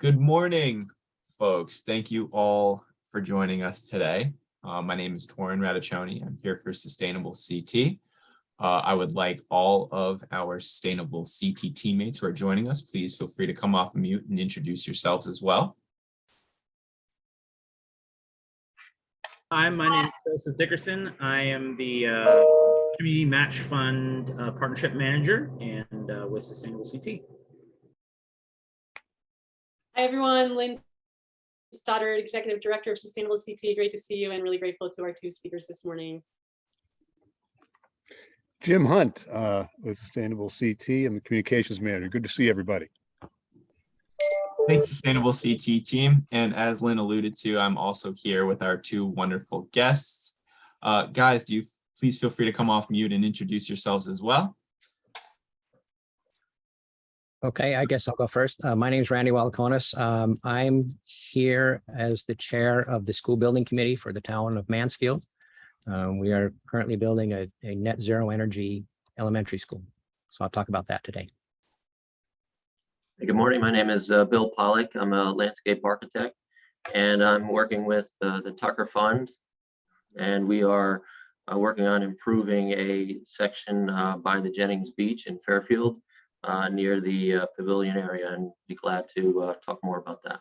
Good morning, folks. Thank you all for joining us today. My name is Torin Radiccioni. I'm here for Sustainable CT. I would like all of our Sustainable CT teammates who are joining us, please feel free to come off mute and introduce yourselves as well. Hi, my name is Joseph Dickerson. I am the Community Match Fund Partnership Manager and with Sustainable CT. Hi, everyone. Lynn Stoddard, Executive Director of Sustainable CT. Great to see you and really grateful to our two speakers this morning. Jim Hunt with Sustainable CT. I'm the Communications Manager. Good to see everybody. Thanks, Sustainable CT team. And as Lynn alluded to, I'm also here with our two wonderful guests. Guys, do you please feel free to come off mute and introduce yourselves as well. Okay, I guess I'll go first. My name is Randy Walikonis. I'm here as the chair of the School Building Committee for the town of Mansfield. We are currently building a net zero energy elementary school. So I'll talk about that today. Hey, good morning. My name is Bill Pollack. I'm a landscape architect, and I'm working with the Tucker Fund. And we are working on improving a section by the Jennings beach in Fairfield near the pavilion area, and be glad to talk more about that.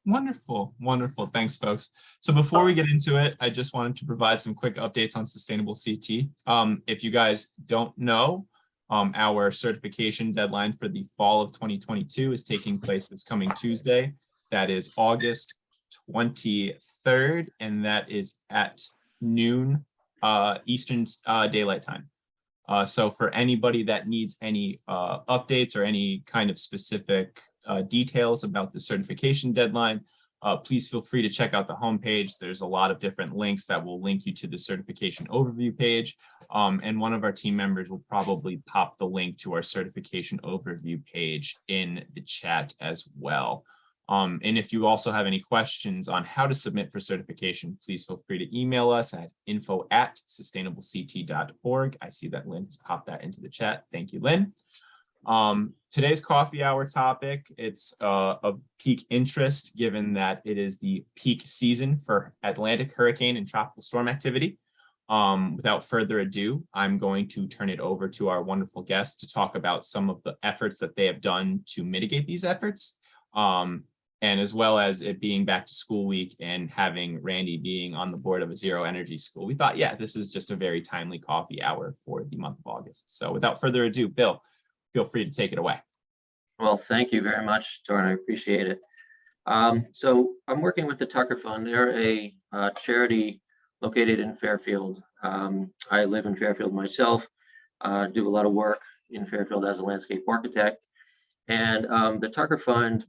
Wonderful, wonderful. Thanks, folks. So before we get into it, I just wanted to provide some quick updates on Sustainable CT. If you guys don't know, our certification deadline for the fall of 2022 is taking place this coming Tuesday. That is August 23rd, and that is at noon Eastern Daylight Time. So for anybody that needs any updates or any kind of specific details about the certification deadline, please feel free to check out the homepage. There's a lot of different links that will link you to the certification overview page. And one of our team members will probably pop the link to our certification overview page in the chat as well. And if you also have any questions on how to submit for certification, please feel free to email us at info@sustainablect.org. I see that Lynn has popped that into the chat. Thank you, Lynn. Today's coffee hour topic, it's of peak interest given that it is the peak season for Atlantic hurricane and tropical storm activity. Without further ado, I'm going to turn it over to our wonderful guests to talk about some of the efforts that they have done to mitigate these efforts. And as well as it being back to school week and having Randy being on the board of a zero energy school, we thought, yeah, this is just a very timely coffee hour for the month of August. So without further ado, Bill, feel free to take it away. Well, thank you very much, Torin. I appreciate it. So I'm working with the Tucker Fund. They're a charity located in Fairfield. I live in Fairfield myself, do a lot of work in Fairfield as a landscape architect. And the Tucker Fund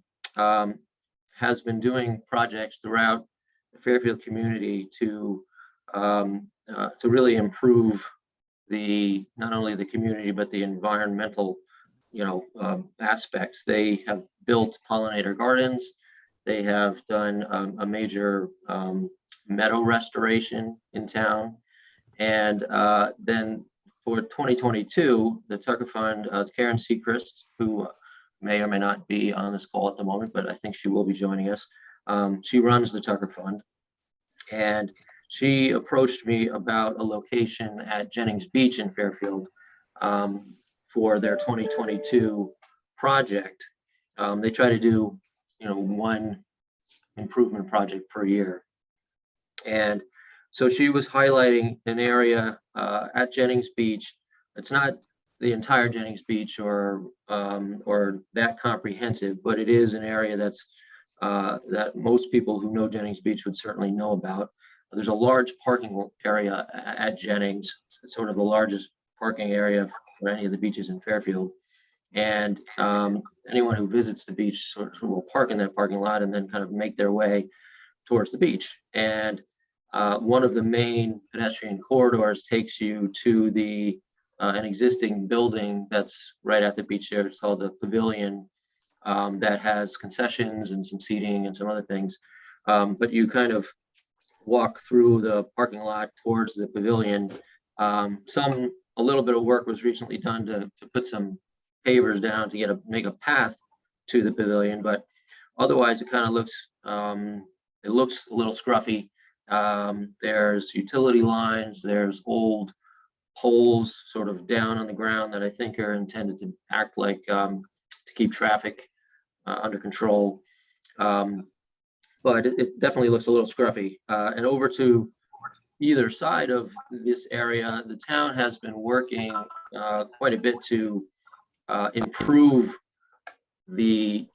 has been doing projects throughout the Fairfield community to really improve not only the community, but the environmental aspects. They have built pollinator gardens. They have done a major meadow restoration in town. And then for 2022, the Tucker Fund, Karen Seacrest, who may or may not be on this call at the moment, but I think she will be joining us. She runs the Tucker Fund, and she approached me about a location at Jennings Beach in Fairfield for their 2022 project. They try to do, one improvement project per year. And so she was highlighting an area at Jennings Beach. It's not the entire Jennings Beach or that comprehensive, but it is an area that's that most people who know Jennings Beach would certainly know about. There's a large parking area at Jennings. It's sort of the largest parking area for any of the beaches in Fairfield. And anyone who visits the beach sort of will park in that parking lot and then kind of make their way towards the beach. And one of the main pedestrian corridors takes you to an existing building that's right at the beach there. It's called the Pavilion, that has concessions and some seating and some other things. But you kind of walk through the parking lot towards the pavilion. A little bit of work was recently done to put some pavers down to make a path to the pavilion, but otherwise it kind of looks, it looks a little scruffy. There's utility lines, there's old poles sort of down on the ground that I think are intended to act like, to keep traffic under control. But it definitely looks a little scruffy. And over to either side of this area, the town has been working quite a bit to improve the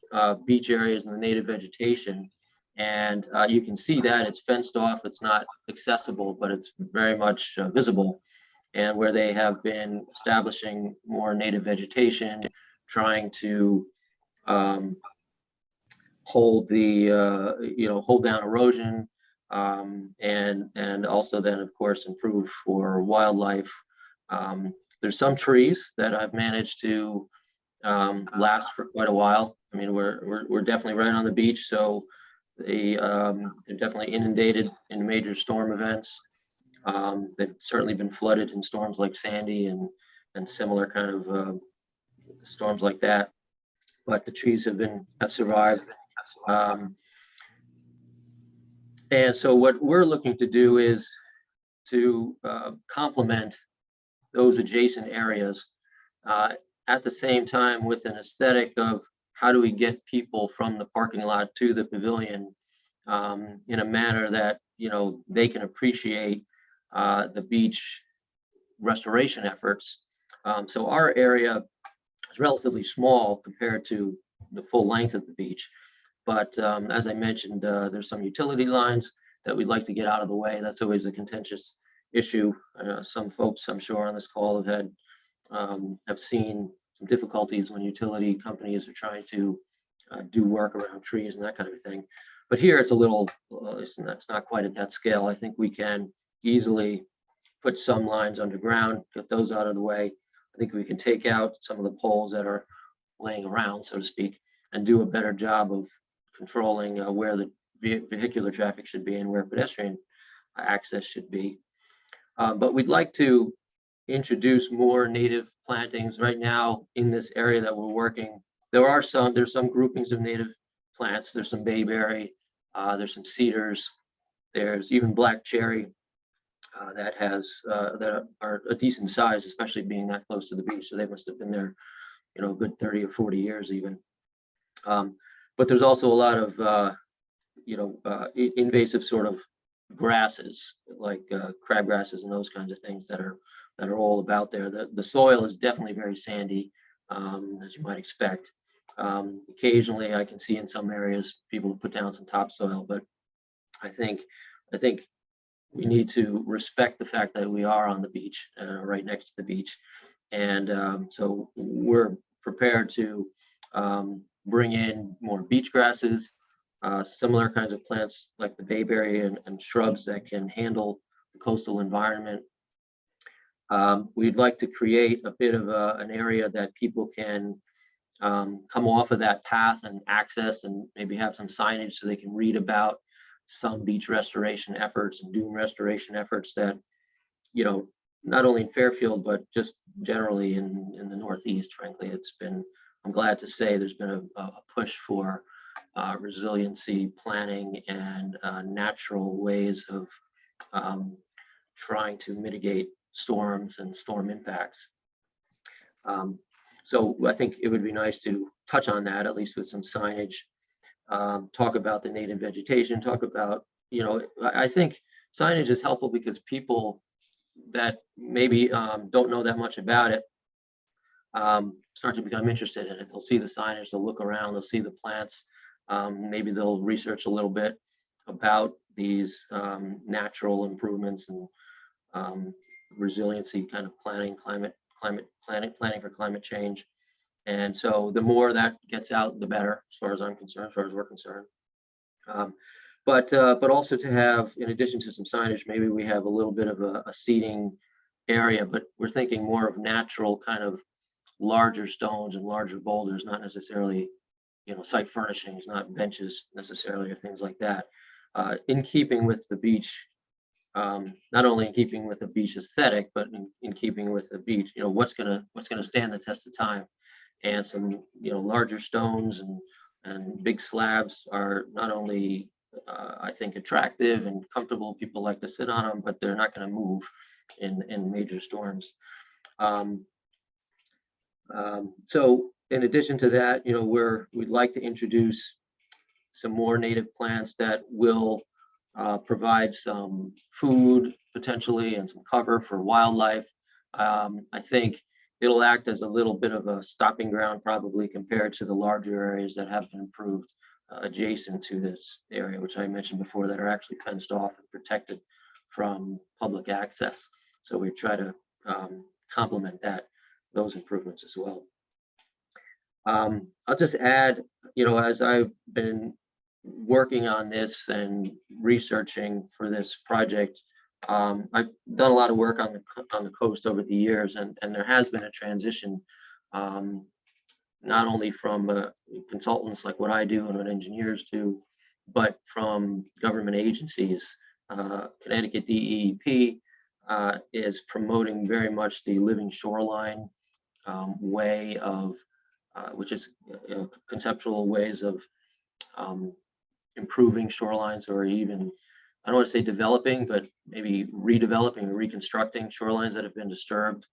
beach areas and the native vegetation. And you can see that it's fenced off, it's not accessible, but it's very much visible. And where they have been establishing more native vegetation, trying to hold the, hold down erosion, and also then of course improve for wildlife. There's some trees that I've managed to last for quite a while. I mean, we're definitely right on the beach, so they're definitely inundated in major storm events. They've certainly been flooded in storms like Sandy and similar kind of storms like that. But the trees have survived. And so what we're looking to do is to complement those adjacent areas at the same time with an aesthetic of how do we get people from the parking lot to the pavilion in a manner that, they can appreciate the beach restoration efforts. So our area is relatively small compared to the full length of the beach. But as I mentioned, there's some utility lines that we'd like to get out of the way. That's always a contentious issue. Some folks, I'm sure, on this call have seen some difficulties when utility companies are trying to do work around trees and that kind of thing. But here it's a little, it's not quite at that scale. I think we can easily put some lines underground, get those out of the way. I think we can take out some of the poles that are laying around, so to speak, and do a better job of controlling where the vehicular traffic should be and where pedestrian access should be. But we'd like to introduce more native plantings. Right now in this area that we're working, there's some groupings of native plants. There's some bayberry, there's some cedars, there's even black cherry that are a decent size, especially being that close to the beach. So they must have been there, a good 30 or 40 years even. But there's also a lot of invasive sort of grasses like crabgrasses and those kinds of things that are all about there. The soil is definitely very sandy, as you might expect. Occasionally I can see in some areas people put down some topsoil, but I think we need to respect the fact that we are on the beach, right next to the beach. And so we're prepared to bring in more beach grasses, similar kinds of plants like the bayberry and shrubs that can handle the coastal environment. We'd like to create a bit of an area that people can come off of that path and access, and maybe have some signage so they can read about some beach restoration efforts and dune restoration efforts that, not only in Fairfield, but just generally in the Northeast. Frankly, I'm glad to say there's been a push for resiliency planning and natural ways of trying to mitigate storms and storm impacts. So I think it would be nice to touch on that, at least with some signage, talk about the native vegetation, talk about, I think signage is helpful because people that maybe don't know that much about it start to become interested in it. They'll see the signage, they'll look around, they'll see the plants, maybe they'll research a little bit about these natural improvements and resiliency kind of planning, planning for climate change. And so the more that gets out, the better, as far as I'm concerned, as far as we're concerned. But also to have, in addition to some signage, maybe we have a little bit of a seating area, but we're thinking more of natural kind of larger stones and larger boulders, not necessarily, site furnishings, not benches necessarily, or things like that, in keeping with the beach. Not only in keeping with the beach aesthetic, but in keeping with the beach, what's gonna stand the test of time. and some, larger stones and big slabs are not only, I think, attractive and comfortable. People like to sit on them, but they're not going to move in major storms. So in addition to that, we'd like to introduce some more native plants that will provide some food potentially and some cover for wildlife. I think it'll act as a little bit of a stopping ground probably compared to the larger areas that have been improved adjacent to this area, which I mentioned before, that are actually fenced off and protected from public access. So we try to complement those improvements as well. I'll just add, as I've been working on this and researching for this project, I've done a lot of work on the coast over the years, and there has been a transition, not only from consultants like what I do and what engineers do, but from government agencies. Connecticut DEP is promoting very much the living shoreline way of, which is conceptual ways of improving shorelines, or even, I don't want to say developing, but maybe redeveloping or reconstructing shorelines that have been disturbed.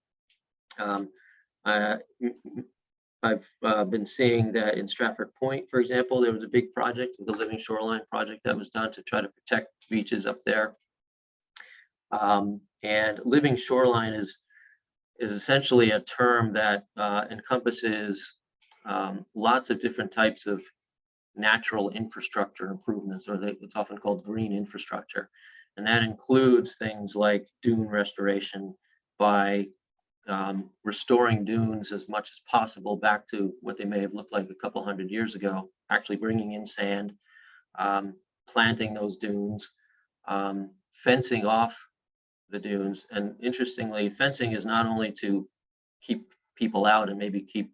I've been seeing that in Stratford Point, for example, there was a big project, the Living Shoreline project, that was done to try to protect beaches up there. And living shoreline is essentially a term that encompasses lots of different types of natural infrastructure improvements, or it's often called green infrastructure. And that includes things like dune restoration by restoring dunes as much as possible back to what they may have looked like a couple hundred years ago, actually bringing in sand, planting those dunes, fencing off the dunes. And interestingly, fencing is not only to keep people out and maybe keep,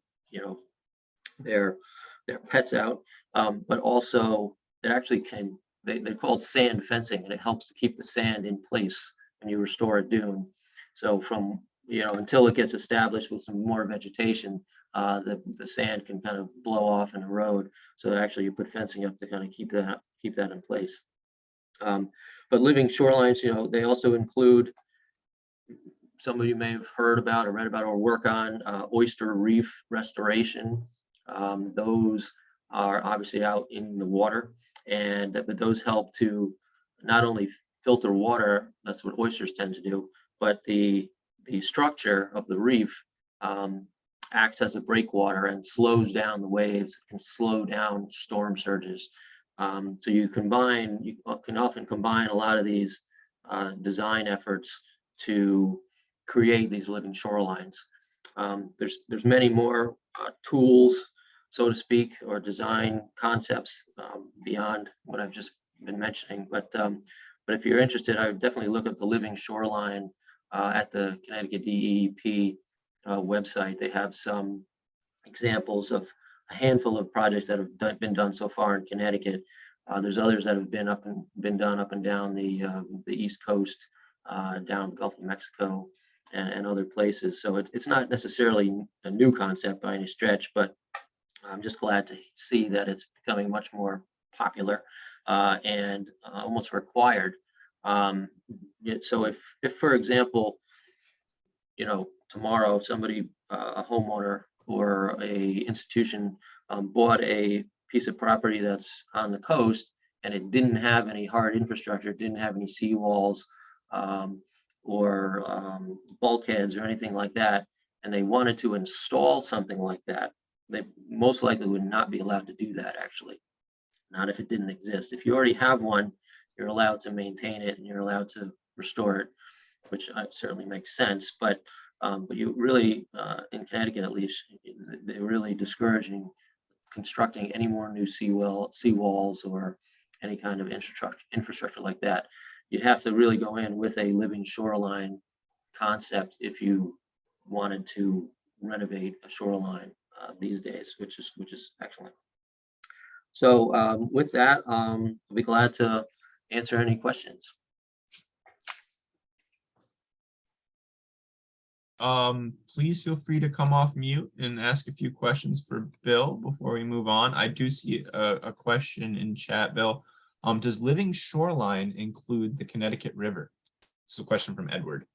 their pets out, but also it actually can, they're called sand fencing, and it helps to keep the sand in place when you restore a dune. So from, until it gets established with some more vegetation, the sand can kind of blow off and erode. So actually you put fencing up to kind of keep that in place. But living shorelines, they also include, some of you may have heard about or read about or work on oyster reef restoration. Those are obviously out in the water, but those help to not only filter water, that's what oysters tend to do, but the structure of the reef acts as a breakwater and slows down the waves, can slow down storm surges. So you can often combine a lot of these design efforts to create these living shorelines. There's many more tools, so to speak, or design concepts beyond what I've just been mentioning. But if you're interested, I would definitely look at the living shoreline at the Connecticut DEP website. They have some examples of a handful of projects that have been done so far in Connecticut. There's others that have been done up and down the East Coast, down the Gulf of Mexico, and other places. So it's not necessarily a new concept by any stretch, but I'm just glad to see that it's becoming much more popular and almost required. So if for example, tomorrow somebody, a homeowner or a institution bought a piece of property that's on the coast and it didn't have any hard infrastructure, didn't have any seawalls or bulkheads or anything like that, and they wanted to install something like that, they most likely would not be allowed to do that, actually. Not if it didn't exist. If you already have one, you're allowed to maintain it and you're allowed to restore it, which certainly makes sense. But you really, in Connecticut at least, they're really discouraging constructing any more new seawalls or any kind of infrastructure like that. You'd have to really go in with a living shoreline concept if you wanted to renovate a shoreline these days, which is excellent. So with that, I'll be glad to answer any questions. please feel free to come off mute and ask a few questions for Bill before we move on. I do see a question in chat, Bill. Does living shoreline include the Connecticut River? This is a question from Edward.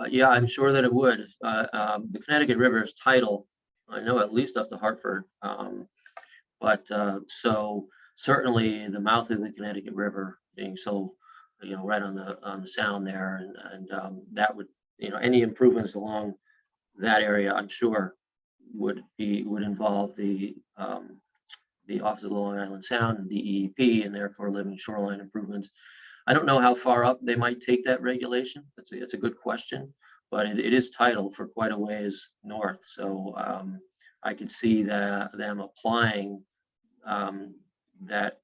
Yeah, I'm sure that it would. The Connecticut River is tidal, I know, at least up to Hartford. So certainly the mouth of the Connecticut River being so, right on the sound there, and that would, any improvements along that area, I'm sure would involve the Office of the Long Island Sound and DEEP, and therefore living shoreline improvements. I don't know how far up they might take that regulation. It's a good question, but it is tidal for quite a ways north. So I could see them applying that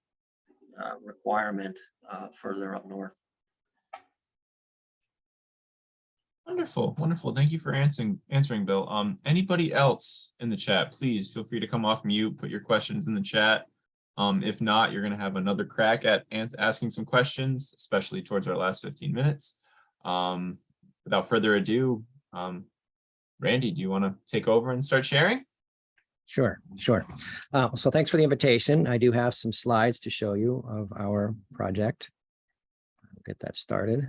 requirement further up north. Wonderful, wonderful. Thank you for answering, Bill. Anybody else in the chat, please feel free to come off mute, put your questions in the chat. If not, you're going to have another crack at asking some questions, especially towards our last 15 minutes. Without further ado, Randy, do you want to take over and start sharing? Sure. So thanks for the invitation. I do have some slides to show you of our project. I'll get that started.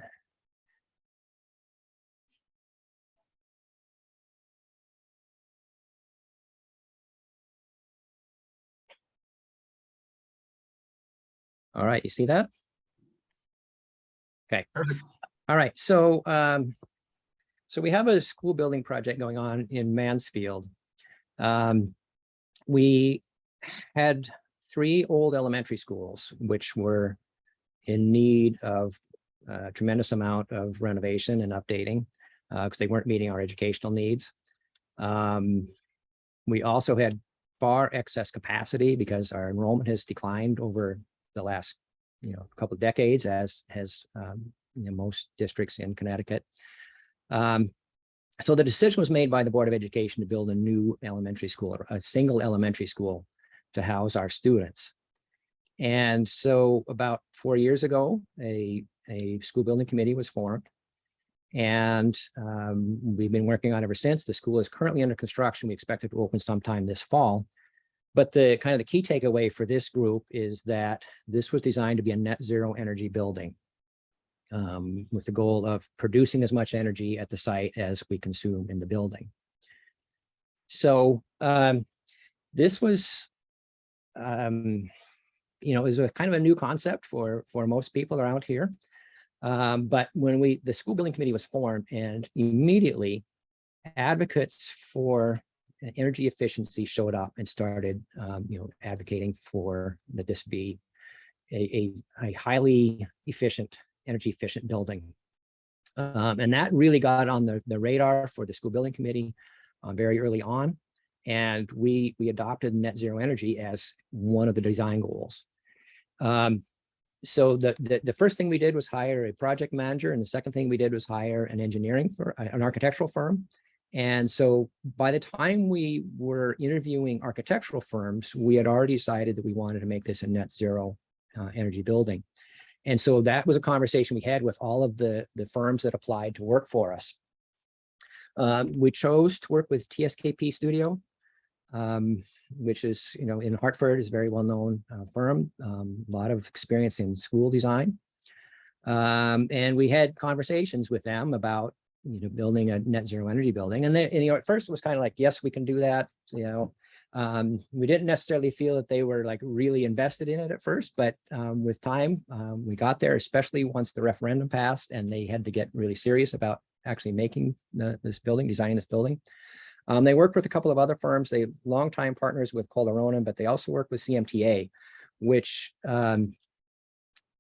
All right, you see that? Okay. Perfect. All right, so we have a school building project going on in Mansfield. We had 3 old elementary schools which were in need of a tremendous amount of renovation and updating because they weren't meeting our educational needs. We also had far excess capacity because our enrollment has declined over the last couple of decades, as has most districts in Connecticut. So the decision was made by the Board of Education to build a new elementary school, a single elementary school to house our students. And so about 4 years ago, a school building committee was formed, and we've been working on it ever since. The school is currently under construction. We expect it to open sometime this fall. But the key takeaway for this group is that this was designed to be a net zero energy building with the goal of producing as much energy at the site as we consume in the building. So this was, is a kind of a new concept for most people around here. But when the school building committee was formed, and immediately advocates for energy efficiency showed up and started, advocating for that this be a highly efficient, energy efficient building. And that really got on the radar for the school building committee very early on. And we adopted net zero energy as one of the design goals. So the first thing we did was hire a project manager, and the second thing we did was hire an architectural firm. And so by the time we were interviewing architectural firms, we had already decided that we wanted to make this a net zero energy building. And so that was a conversation we had with all of the firms that applied to work for us. We chose to work with TSKP Studio, which is, in Hartford, is a very well-known firm, a lot of experience in school design. And we had conversations with them about building a net zero energy building. And they, at first it was kind of like, yes, we can do that. We didn't necessarily feel that they were like really invested in it at first, but with time, we got there, especially once the referendum passed and they had to get really serious about actually making designing this building. They worked with a couple of other firms. They longtime partners with Calderonin, but they also work with CMTA, which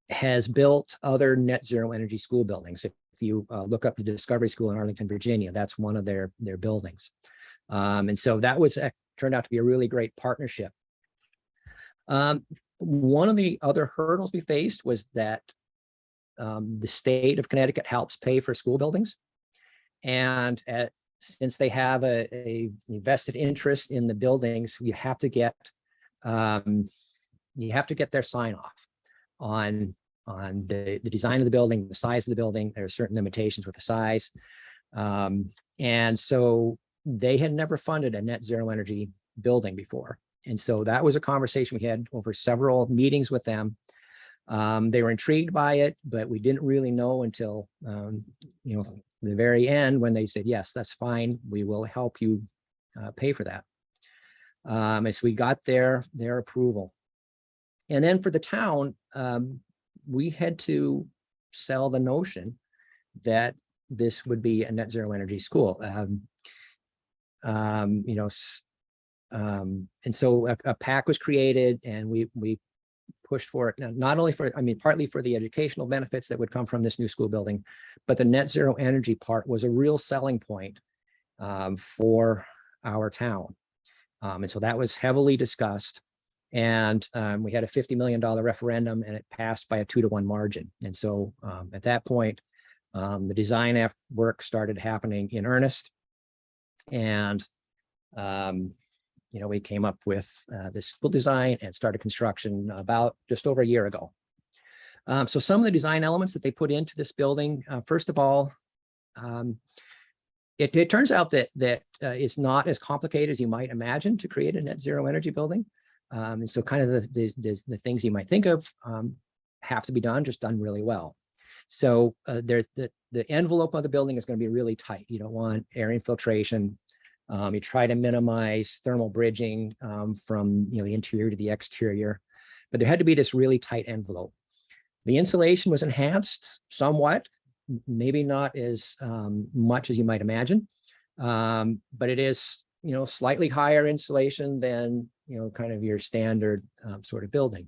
has built other net zero energy school buildings. If you look up the Discovery School in Arlington, Virginia, that's one of their buildings. And so that turned out to be a really great partnership. One of the other hurdles we faced was that the state of Connecticut helps pay for school buildings. And since they have a vested interest in the buildings, you have to get their sign off on the design of the building, the size of the building. There are certain limitations with the size. And so they had never funded a net zero energy building before. And so that was a conversation we had over several meetings with them. They were intrigued by it, but we didn't really know until, the very end when they said, yes, that's fine. We will help you pay for that. And so we got their approval. And then for the town, we had to sell the notion that this would be a net zero energy school. And so a PAC was created, and we pushed for it, not only for, partly for the educational benefits that would come from this new school building, but the net zero energy part was a real selling point for our town. And so that was heavily discussed. And we had a $50 million referendum, and it passed by a 2-to-1 margin. And so at that point, the design work started happening in earnest. And we came up with this school design and started construction about just over a year ago. So some of the design elements that they put into this building, first of all, it turns out that it's not as complicated as you might imagine to create a net zero energy building. And so kind of the things you might think of have to be just done really well. So the envelope of the building is going to be really tight. You don't want air infiltration. You try to minimize thermal bridging from the interior to the exterior, but there had to be this really tight envelope. The insulation was enhanced somewhat, maybe not as much as you might imagine, but it is slightly higher insulation than kind of your standard sort of building.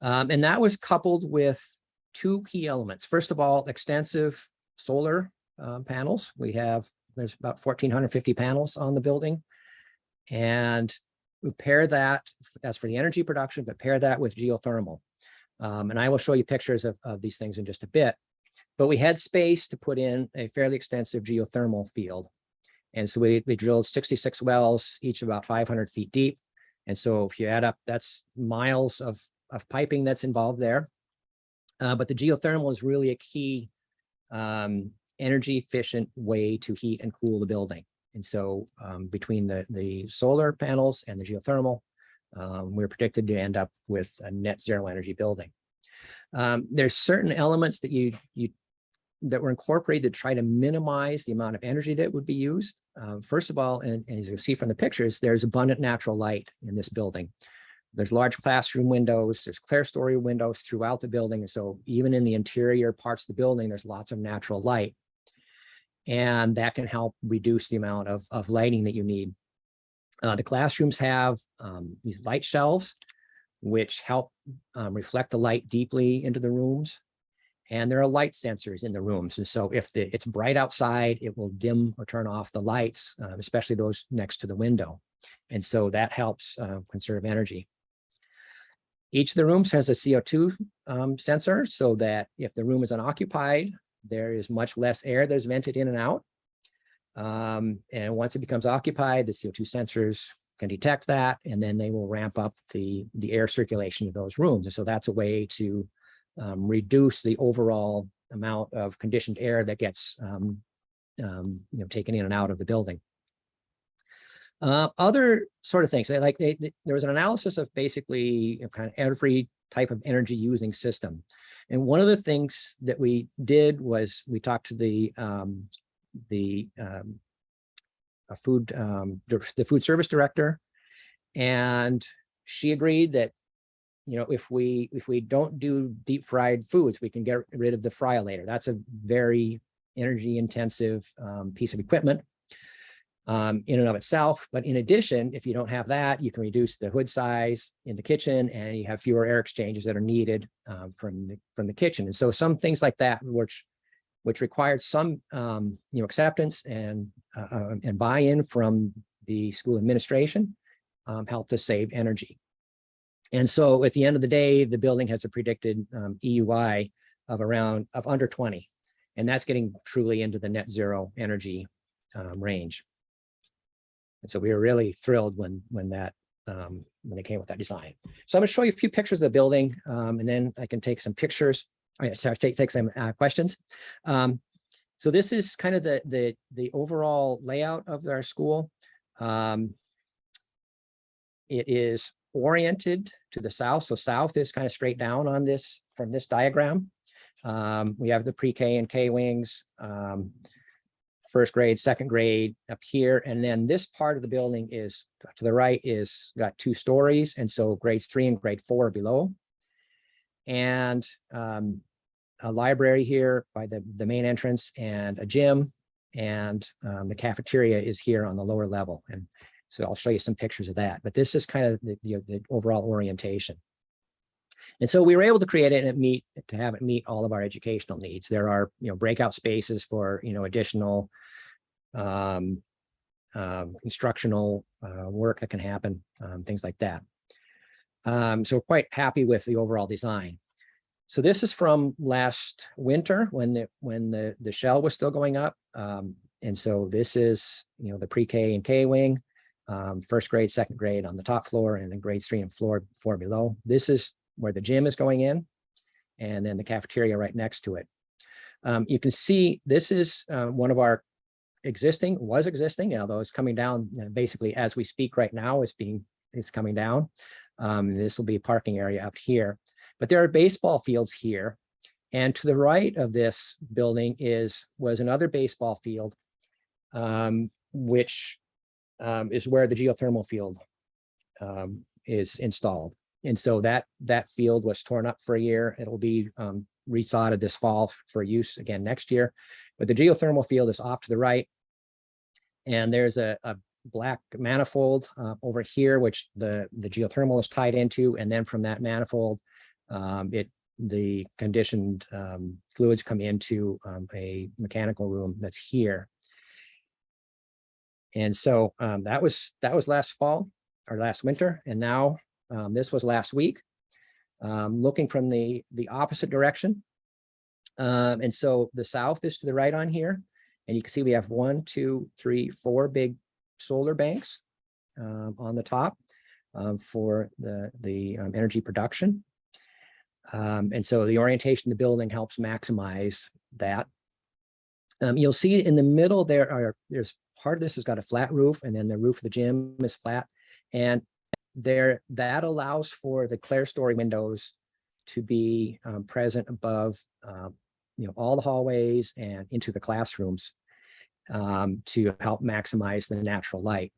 And that was coupled with two key elements. First of all, extensive solar panels. There's about 1,450 panels on the building. And we pair that, that's for the energy production, but pair that with geothermal. And I will show you pictures of these things in just a bit. But we had space to put in a fairly extensive geothermal field. And so we drilled 66 wells, each about 500 feet deep. And so if you add up, that's miles of piping that's involved there. But the geothermal is really a key energy efficient way to heat and cool the building. And so between the solar panels and the geothermal, we're predicted to end up with a net zero energy building. There's certain elements that that were incorporated to try to minimize the amount of energy that would be used. First of all, and as you see from the pictures, there's abundant natural light in this building. There's large classroom windows, there's clerestory windows throughout the building. And so even in the interior parts of the building, there's lots of natural light. And that can help reduce the amount of lighting that you need. The classrooms have these light shelves, which help reflect the light deeply into the rooms. And there are light sensors in the rooms. And so if it's bright outside, it will dim or turn off the lights, especially those next to the window. And so that helps conserve energy. Each of the rooms has a CO2 sensor, so that if the room is unoccupied, there is much less air that is vented in and out. And once it becomes occupied, the CO2 sensors can detect that, and then they will ramp up the air circulation of those rooms. And so that's a way to reduce the overall amount of conditioned air that gets taken in and out of the building. Other sort of things, there was an analysis of basically kind of every type of energy using system. And one of the things that we did was we talked to the food service director, and she agreed that if we don't do deep fried foods, we can get rid of the fry-later. That's a very energy intensive piece of equipment in and of itself. But in addition, if you don't have that, you can reduce the hood size in the kitchen, and you have fewer air exchanges that are needed from the kitchen. And so some things like that, which required some acceptance and buy-in from the school administration, helped us save energy. And so at the end of the day, the building has a predicted EUI of under 20, and that's getting truly into the net zero energy range. And so we were really thrilled when they came with that design. So I'm going to show you a few pictures of the building, and then I can take some pictures. Take some questions. So this is kind of the overall layout of our school. It is oriented to the south. So south is kind of straight down on this from this diagram. We have the pre-K and K wings, first grade, second grade up here. And then this part of the building is to the right is got 2 stories. And so grades 3 and grade 4 are below. And a library here by the main entrance and a gym. And the cafeteria is here on the lower level. And so I'll show you some pictures of that. But this is kind of the overall orientation. And so we were able to create it and have it meet all of our educational needs. There are, breakout spaces for, additional instructional work that can happen, things like that. So we're quite happy with the overall design. So this is from last winter when the shell was still going up. And so this is, the pre-K and K wing, first grade, second grade on the top floor, and then grades 3 and 4 below. This is where the gym is going in, and then the cafeteria right next to it. You can see this is one of our existing, although it's coming down basically as we speak right now, it's coming down. This will be a parking area up here, but there are baseball fields here. And to the right of this building was another baseball field, which is where the geothermal field is installed. And so that field was torn up for a year. It'll be resodded this fall for use again next year. But the geothermal field is off to the right. And there's a black manifold over here, which the geothermal is tied into. And then from that manifold, the conditioned fluids come into a mechanical room that's here. And so that was last fall or last winter. And now this was last week, looking from the opposite direction. And so the south is to the right on here. And you can see we have 1, 2, 3, 4 big solar banks on the top for the energy production. And so the orientation of the building helps maximize that. You'll see in the middle there's part of this has got a flat roof, and then the roof of the gym is flat. And that allows for the clerestory windows to be present above all the hallways and into the classrooms to help maximize the natural light.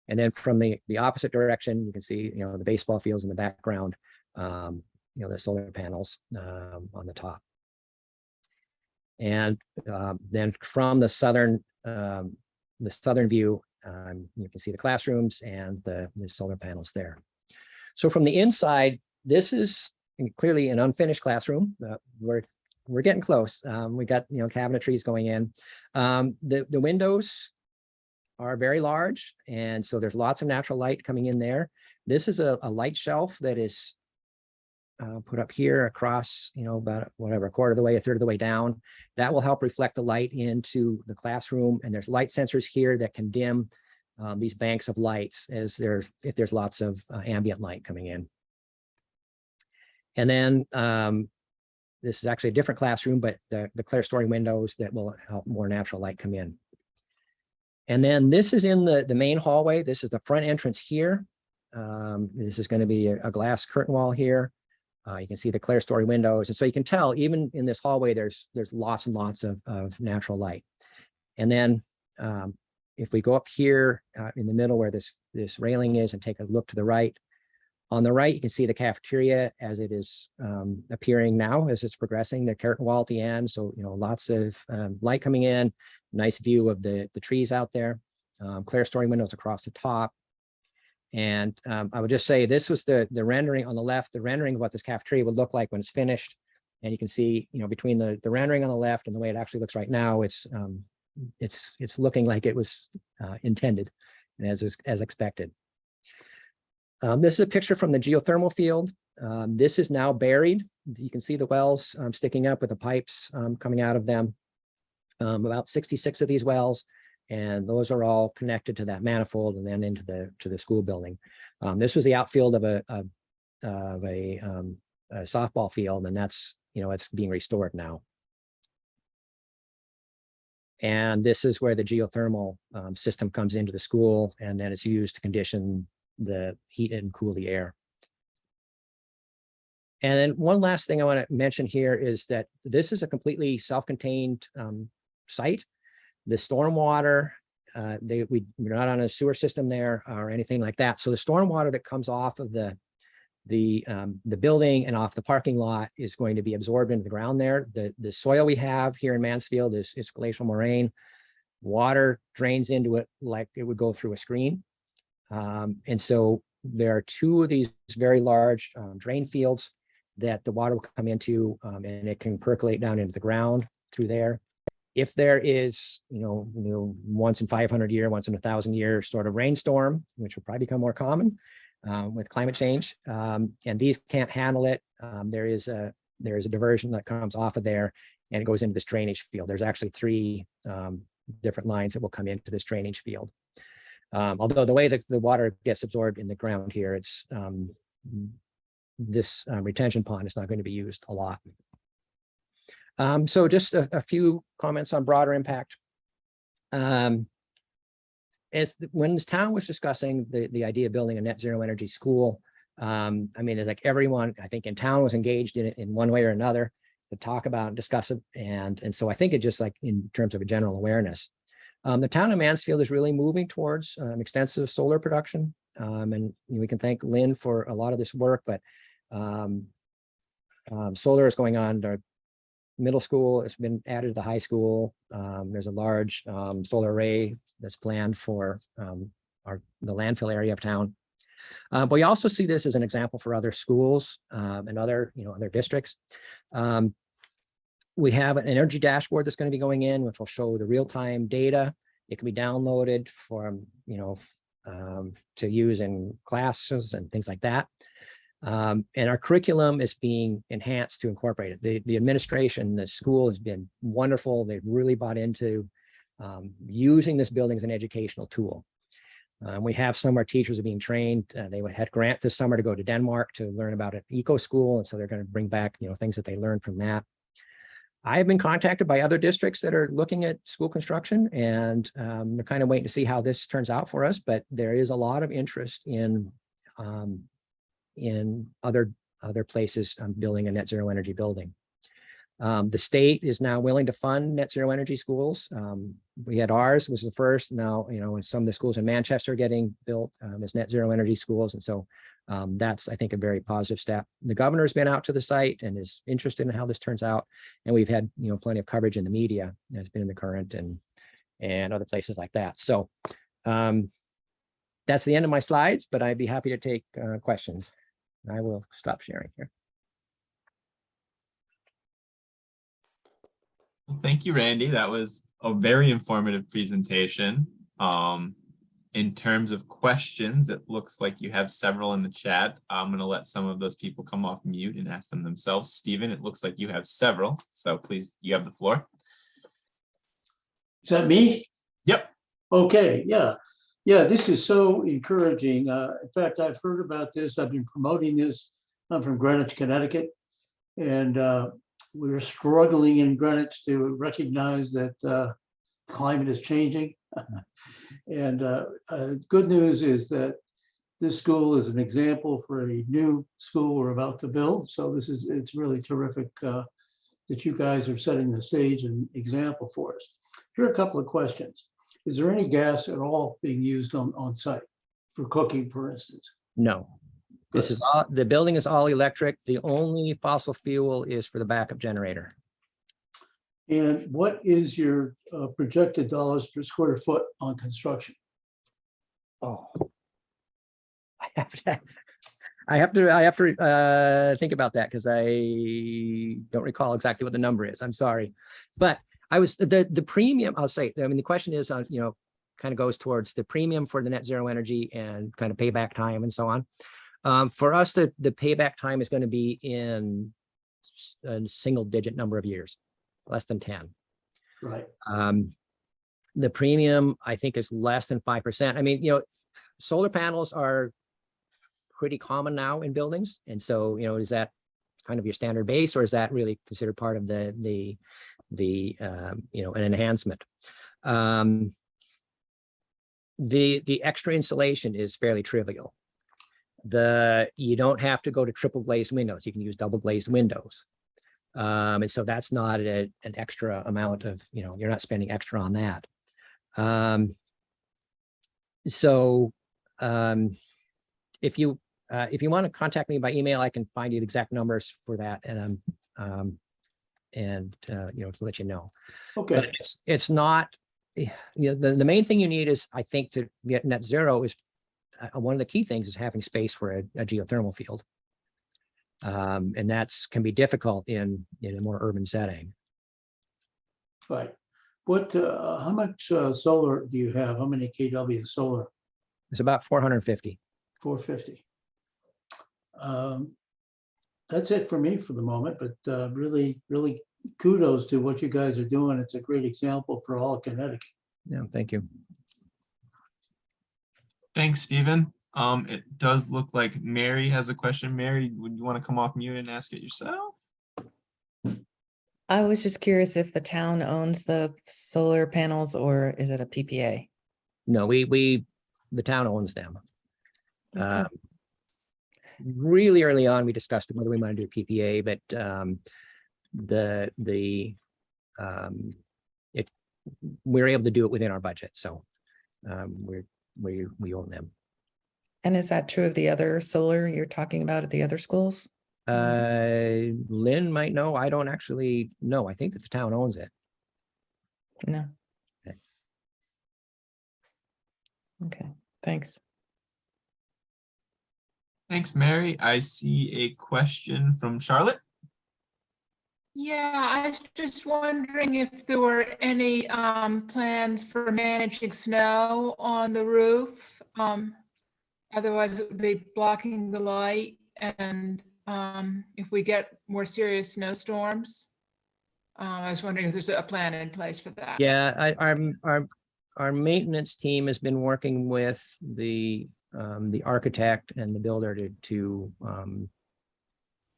And then from the opposite direction, you can see the baseball fields in the background, the solar panels on the top. And then from the southern view, you can see the classrooms and the solar panels there. So from the inside, this is clearly an unfinished classroom. We're getting close. We got cabinetries going in. The windows are very large, and so there's lots of natural light coming in there. This is a light shelf that is put up here across, about a quarter of the way, a third of the way down. That will help reflect the light into the classroom. And there's light sensors here that can dim these banks of lights if there's lots of ambient light coming in. And then this is actually a different classroom, but the clerestory windows that will help more natural light come in. And then this is in the main hallway. This is the front entrance here. This is going to be a glass curtain wall here. You can see the clerestory windows. And so you can tell even in this hallway, there's lots and lots of natural light. And then if we go up here in the middle where this railing is and take a look to the right, on the right, you can see the cafeteria as it is appearing now, as it's progressing, the curtain wall at the end. So, lots of light coming in, nice view of the trees out there, clerestory windows across the top. And I would just say this was the rendering on the left, the rendering of what this cafeteria would look like when it's finished. And you can see, between the rendering on the left and the way it actually looks right now, it's looking like it was intended and as expected. This is a picture from the geothermal field. This is now buried. You can see the wells sticking up with the pipes coming out of them. About 66 of these wells, and those are all connected to that manifold and then into the school building. This was the outfield of a softball field, and that's it's being restored now. And this is where the geothermal system comes into the school, and then it's used to condition the heat and cool the air. And then one last thing I want to mention here is that this is a completely self-contained site. The stormwater, we're not on a sewer system there or anything like that. So the stormwater that comes off of the building and off the parking lot is going to be absorbed into the ground there. The soil we have here in Mansfield is glacial moraine. Water drains into it like it would go through a screen. And so there are two of these very large drain fields that the water will come into, and it can percolate down into the ground through there. If there is, once in 500 year, once in 1,000 year sort of rainstorm, which will probably become more common with climate change, and these can't handle it, there is a diversion that comes off of there, and it goes into this drainage field. There's actually 3 different lines that will come into this drainage field. Although the way that the water gets absorbed in the ground here, it's this retention pond is not going to be used a lot. So just a few comments on broader impact. When this town was discussing the idea of building a net zero energy school, I mean, it's like everyone, I think, in town was engaged in it in one way or another to talk about and discuss it. And so I think it just like in terms of a general awareness. The town of Mansfield is really moving towards extensive solar production. And we can thank Lynn for a lot of this work, but solar is going on. Our middle school, it's been added to the high school. There's a large solar array that's planned for the landfill area of town. But we also see this as an example for other schools and other districts. We have an energy dashboard that's going to be going in, which will show the real-time data. It can be downloaded from, to use in classes and things like that. And our curriculum is being enhanced to incorporate it. The administration, the school has been wonderful. They've really bought into using this building as an educational tool. We have some of our teachers are being trained. They had grant this summer to go to Denmark to learn about an eco school. And so they're going to bring back, things that they learned from that. I've been contacted by other districts that are looking at school construction, and they're kind of waiting to see how this turns out for us. But there is a lot of interest in other places building a net zero energy building. The state is now willing to fund net zero energy schools. We had ours was the first. Now, some of the schools in Manchester are getting built as net zero energy schools. And so that's, I think, a very positive step. The governor's been out to the site and is interested in how this turns out. And we've had, plenty of coverage in the media. It's been in the Current and other places like that. So that's the end of my slides, but I'd be happy to take questions. I will stop sharing here. Well, thank you, Randy. That was a very informative presentation. In terms of questions, it looks like you have several in the chat. I'm going to let some of those people come off mute and ask them themselves. Stephen, it looks like you have several, so please, you have the floor. Is that me? Yep. Okay, yeah. Yeah, this is so encouraging. In fact, I've heard about this. I've been promoting this. I'm from Greenwich, Connecticut, and we're struggling in Greenwich to recognize that climate is changing. And good news is that this school is an example for a new school we're about to build. So it's really terrific that you guys are setting the stage and example for us. Here are a couple of questions. Is there any gas at all being used on site for cooking, for instance? No. This is all, the building is all electric. The only fossil fuel is for the backup generator. And what is your projected dollars per square foot on construction? Oh, I have to think about that because I don't recall exactly what the number is. I'm sorry, but I was the premium. I'll say. I mean, the question is, kind of goes towards the premium for the net zero energy and kind of payback time and so on. For us, the payback time is going to be in a single digit number of years, less than 10. Right. The premium, I think, is less than 5%. I mean, solar panels are pretty common now in buildings. And so, is that kind of your standard base, or is that really considered part of the an enhancement? The extra insulation is fairly trivial. You don't have to go to triple glazed windows. You can use double glazed windows. And so that's not an extra amount of, you're not spending extra on that. If you want to contact me by email, I can find you the exact numbers for that, and to let you know. Okay, But it's not, the main thing you need is, I think, to get net zero is one of the key things is having space for a geothermal field. And that's can be difficult in a more urban setting. right. How much solar do you have? How many kW solar? It's about 450. 450. That's it for me for the moment, but really, really kudos to what you guys are doing. It's a great example for all of Connecticut. Yeah, thank you. Thanks, Stephen. It does look like Mary has a question. Mary, would you want to come off mute and ask it yourself? I was just curious if the town owns the solar panels or is it a PPA? No, the town owns them. Okay. Really early on, we discussed whether we want to do a PPA, but we're able to do it within our budget, so we own them. And is that true of the other solar you're talking about at the other schools? Lynn might know. I don't actually know. I think that the town owns it. No. Okay. Okay, thanks. Thanks, Mary. I see a question from Charlotte. Yeah, I was just wondering if there were any plans for managing snow on the roof. Otherwise, it would be blocking the light. And if we get more serious snowstorms, I was wondering if there's a plan in place for that. Yeah, our maintenance team has been working with the architect and the builder to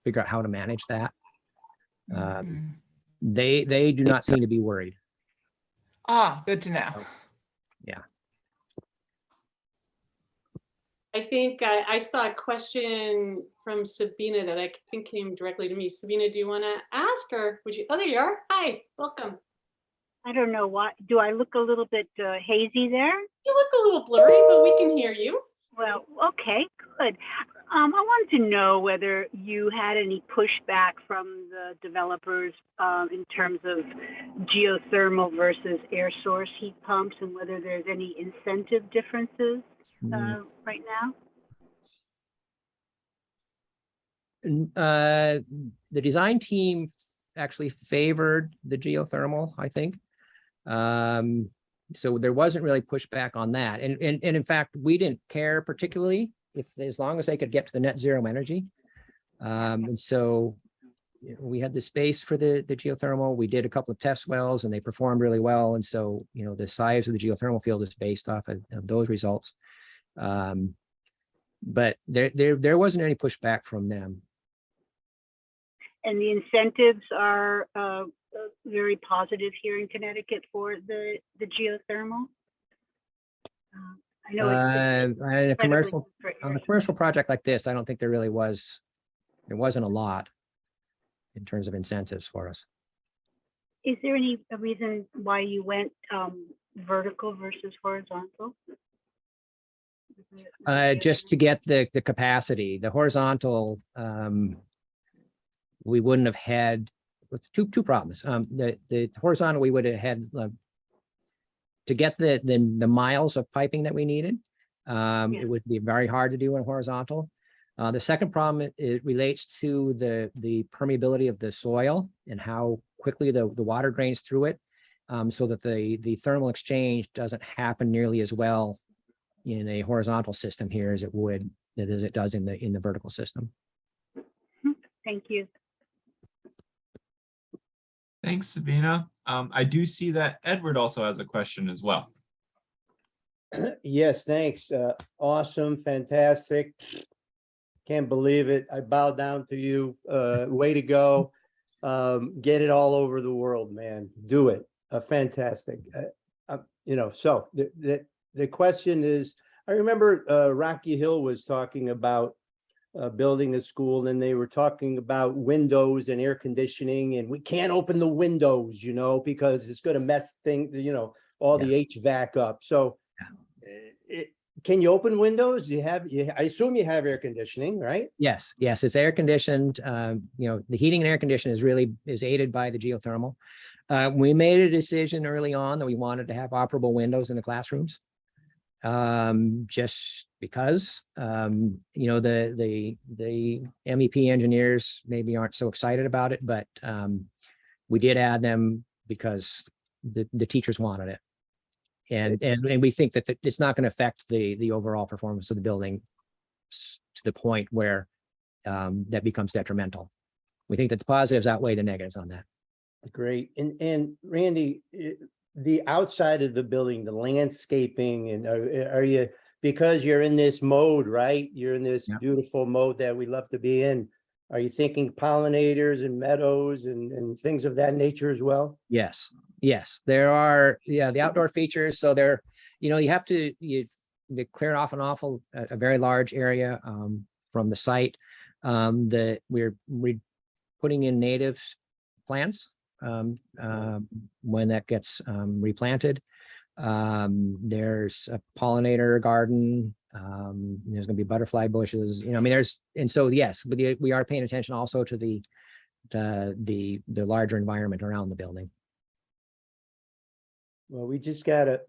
figure out how to manage that. They do not seem to be worried. Ah, good to know. Yeah. I think I saw a question from Sabina that I think came directly to me. Sabina, do you want to ask, or would you? Oh, there you are. Hi, welcome. I don't know why. Do I look a little bit hazy there? You look a little blurry, but we can hear you. Well, okay, good. I wanted to know whether you had any pushback from the developers in terms of geothermal versus air source heat pumps, and whether there's any incentive differences right now. The design team actually favored the geothermal, I think. So there wasn't really pushback on that. And in fact, we didn't care particularly as long as they could get to the net zero energy. And so we had the space for the geothermal. We did a couple of test wells and they performed really well. And so, the size of the geothermal field is based off of those results. But there wasn't any pushback from them. And the incentives are very positive here in Connecticut for the geothermal. I know on a commercial project like this, I don't think there wasn't a lot in terms of incentives for us. Is there any reason why you went vertical versus horizontal? Just to get the capacity. The horizontal, we wouldn't have had two problems. The horizontal, we would have had to get the miles of piping that we needed. It would be very hard to do in horizontal. The second problem, it relates to the permeability of the soil and how quickly the water drains through it, so that the thermal exchange doesn't happen nearly as well in a horizontal system here as it does in the vertical system. Thank you. Thanks, Sabina. I do see that Edward also has a question as well. Yes, thanks. Awesome, fantastic. Can't believe it. I bow down to you. Way to go. Get it all over the world, man. Do it. Fantastic. So the question is, I remember Rocky Hill was talking about building a school, and they were talking about windows and air conditioning, and we can't open the windows, because it's going to mess things, all the HVAC up. So can you open windows? I assume you have air conditioning, right? Yes, it's air conditioned. The heating and air conditioning is aided by the geothermal. We made a decision early on that we wanted to have operable windows in the classrooms. Just because, the MEP engineers maybe aren't so excited about it, but we did add them because the teachers wanted it. And we think that it's not going to affect the overall performance of the building to the point where that becomes detrimental. We think that the positives outweigh the negatives on that. Great. And Randy, the outside of the building, the landscaping, and are you, because you're in this mode, right? You're in this beautiful mode that we love to be in. Are you thinking pollinators and meadows and things of that nature as well? Yes, there are, the outdoor features. So there, you have to clear off a very large area from the site. We're putting in native plants when that gets replanted. There's a pollinator garden. There's going to be butterfly bushes. Yes, but we are paying attention also to the larger environment around the building. Well, we just gotta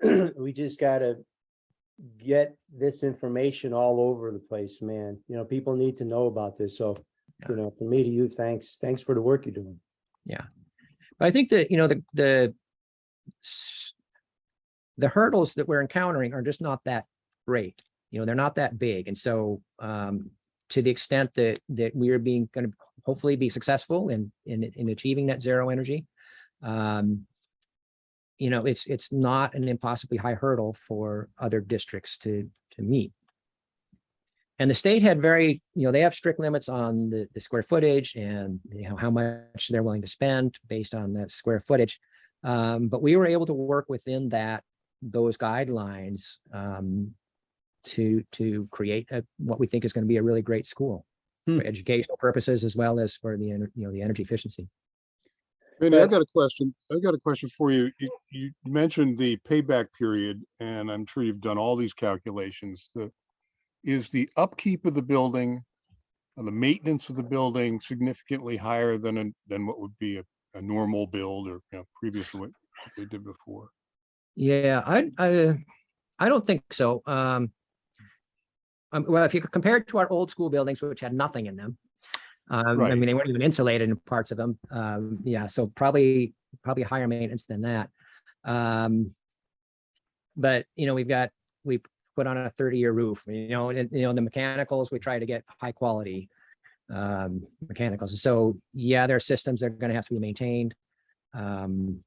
get this information all over the place, man. People need to know about this. So, from me to you, thanks for the work you're doing. Yeah, but I think that the hurdles that we're encountering are just not that great. They're not that big, and so to the extent that we are going to hopefully be successful in achieving net zero energy, it's not an impossibly high hurdle for other districts to meet. And the state had they have strict limits on the square footage and how much they're willing to spend based on that square footage. But we were able to work within those guidelines to create what we think is going to be a really great school for educational purposes as well as for the energy efficiency. Randy, I've got a question. For you. You mentioned the payback period, and I'm sure you've done all these calculations. Is the upkeep of the building, the maintenance of the building, significantly higher than what would be a normal build or previously what they did before? Yeah, I don't think so. Well, if you compare it to our old school buildings, which had nothing in them, Right. I mean, they weren't even insulated in parts of them. So probably higher maintenance than that. But we put on a 30-year roof. The mechanicals, we try to get high quality mechanicals. So there are systems that are going to have to be maintained. And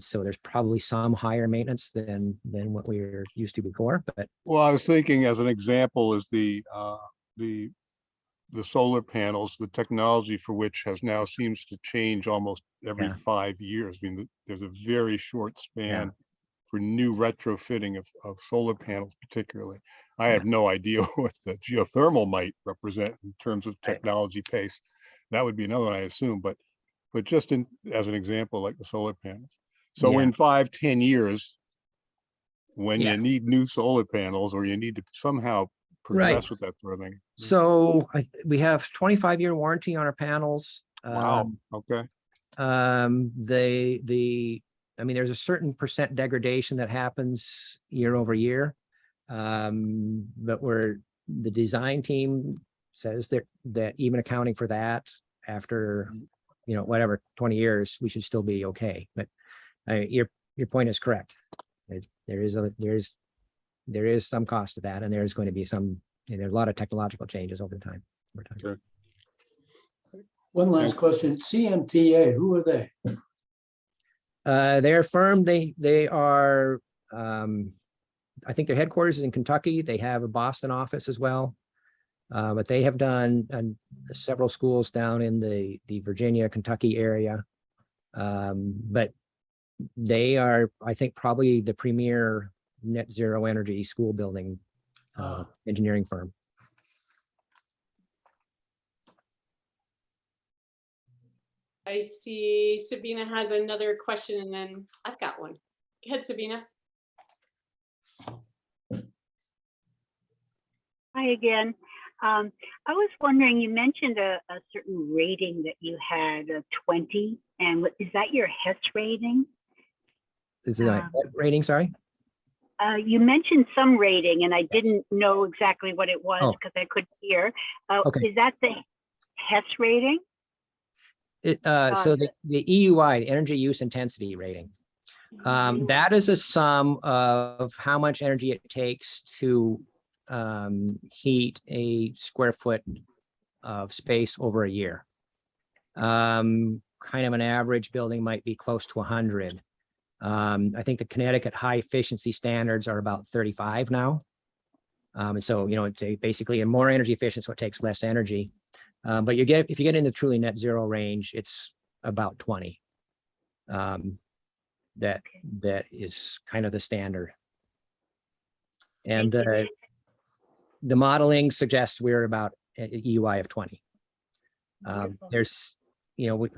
so there's probably some higher maintenance than what we were used to before. But Well, I was thinking as an example is the solar panels, the technology for which has now seems to change almost every 5 years. I mean, there's a very short span for new retrofitting of solar panels, particularly. I have no idea what the geothermal might represent in terms of technology pace. That would be another one, I assume, but just as an example, like the solar panels. So in 5-10 years, when you need new solar panels or you need to somehow progress with that sort of thing. So we have 25-year warranty on our panels. Wow. Okay. There's a certain percent degradation that happens year over year. But the design team says that even accounting for that after, 20 years, we should still be okay. But your point is correct. There is some cost to that, and there's going to be there's a lot of technological changes over time. Sure. One last question. CMTA, who are they? They're a firm. They are, I think their headquarters is in Kentucky. They have a Boston office as well. But they have done several schools down in the Virginia, Kentucky area. But They are, I think, probably the premier net zero energy school building engineering firm. I see Sabina has another question and then I've got one. Go ahead, Sabina. Hi again. I was wondering, you mentioned a certain rating that you had, a 20, and is that your HES rating? Is it what rating? Sorry. You mentioned some rating, and I didn't know exactly what it was because I couldn't hear. Okay. Is that the HES rating? So the EUI, Energy Use Intensity Rating, that is a sum of how much energy it takes to heat a square foot of space over a year. Kind of an average building might be close to 100. I think the Connecticut high efficiency standards are about 35 now. And so, you know, it's basically a more energy efficient, so it takes less energy. But if you get in the truly net zero range, it's about 20. That is kind of the standard. And the modeling suggests we're about an EUI of 20. There's, you know,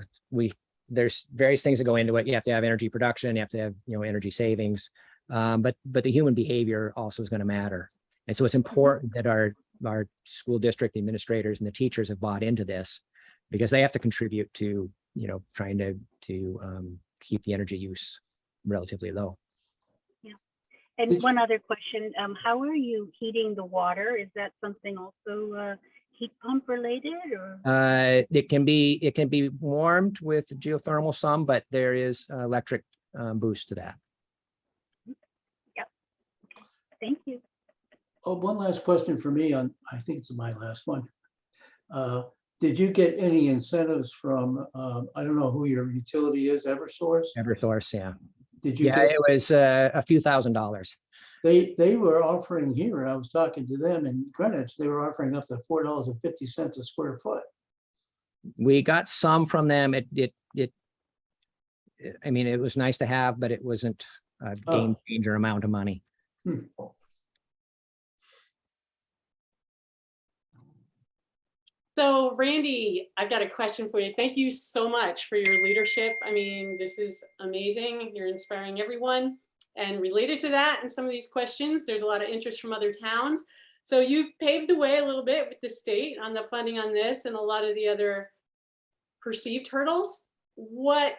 there's various things that go into it. You have to have energy production, you have to have, you know, energy savings, but the human behavior also is going to matter. And so it's important that our school district administrators and the teachers have bought into this, because they have to contribute to, you know, trying to keep the energy use relatively low. Yeah. And one other question, how are you heating the water? Is that something also heat pump related, or? It can be warmed with geothermal some, but there is electric boost to that. Yep. Okay. Thank you. Oh, one last question for me on, I think it's my last one. Did you get any incentives from, I don't know who your utility is, Eversource? Eversource, yeah. Did you? Yeah, it was a few $1,000s. They were offering here, I was talking to them in Greenwich, they were offering up to $4.50 a square foot. We got some from them. I mean, it was nice to have, but it wasn't a game changer amount of money. So Randy, I've got a question for you. Thank you so much for your leadership. I mean, this is amazing. You're inspiring everyone. And related to that and some of these questions, there's a lot of interest from other towns. So you've paved the way a little bit with the state on the funding on this and a lot of the other perceived hurdles. What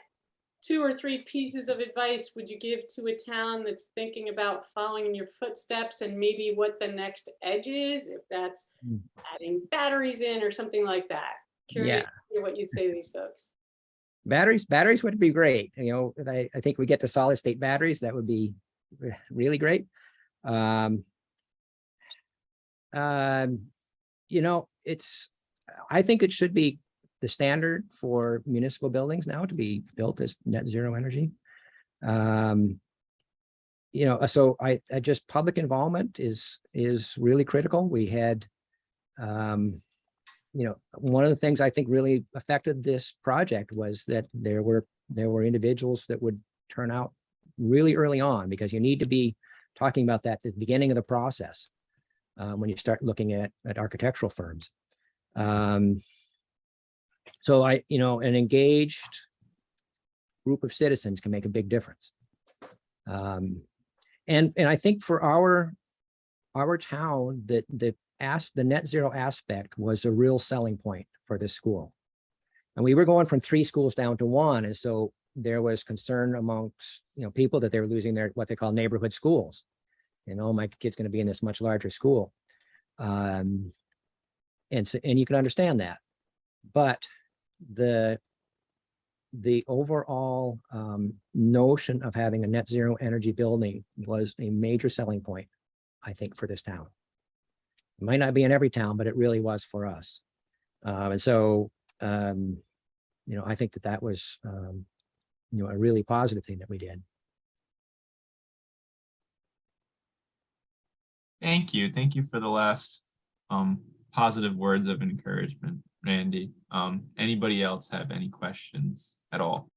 2 or 3 pieces of advice would you give to a town that's thinking about following in your footsteps, and maybe what the next edge is, if that's adding batteries in or something like that? Curious to hear what you'd say to these folks. Batteries would be great. You know, I think we get to solid state batteries. That would be really great. You know, I think it should be the standard for municipal buildings now to be built as net zero energy. You know, so I just public involvement is really critical. We had, you know, one of the things I think really affected this project was that there were individuals that would turn out really early on, because you need to be talking about that at the beginning of the process when you start looking at architectural firms. So you know, an engaged group of citizens can make a big difference. And I think for our town, that the net zero aspect was a real selling point for this school. And we were going from 3 schools down to 1. And so there was concern amongst, you know, people that they were losing their, what they call neighborhood schools. You know, my kid's going to be in this much larger school. And you can understand that. But the overall notion of having a net zero energy building was a major selling point, I think, for this town. It might not be in every town, but it really was for us. And so, you know, I think that was, you know, a really positive thing that we did. Thank you. Thank you for the last positive words of encouragement, Randy. Anybody else have any questions at all?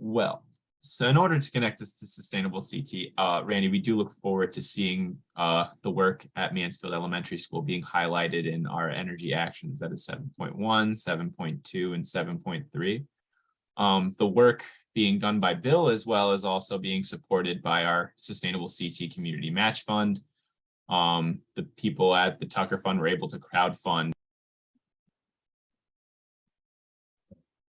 Well, so in order to connect us to sustainable CT, Randy, we do look forward to seeing the work at Mansfield Elementary School being highlighted in our energy actions. That is 7.1, 7.2, and 7.3. The work being done by Bill, as well as also being supported by our Sustainable CT Community Match Fund. The people at the Tucker Fund were able to crowdfund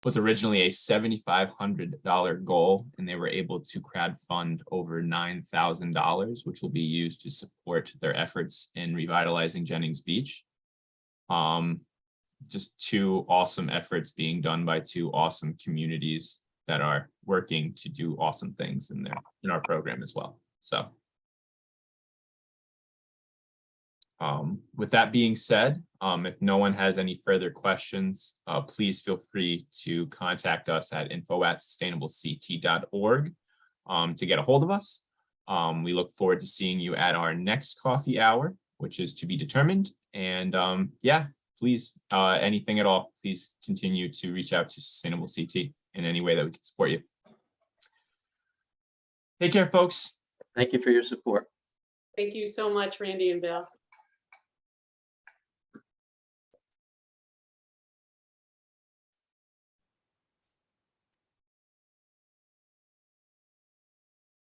was originally a $7,500 goal, and they were able to crowdfund over $9,000, which will be used to support their efforts in revitalizing Jennings Beach. Just two awesome efforts being done by two awesome communities that are working to do awesome things in our program as well. So with that being said, if no one has any further questions, please feel free to contact us at info@sustainablect.org to get a hold of us. We look forward to seeing you at our next coffee hour, which is to be determined. And yeah, please, anything at all, please continue to reach out to Sustainable CT in any way that we can support you. Take care, folks. Thank you for your support. Thank you so much, Randy and Bill.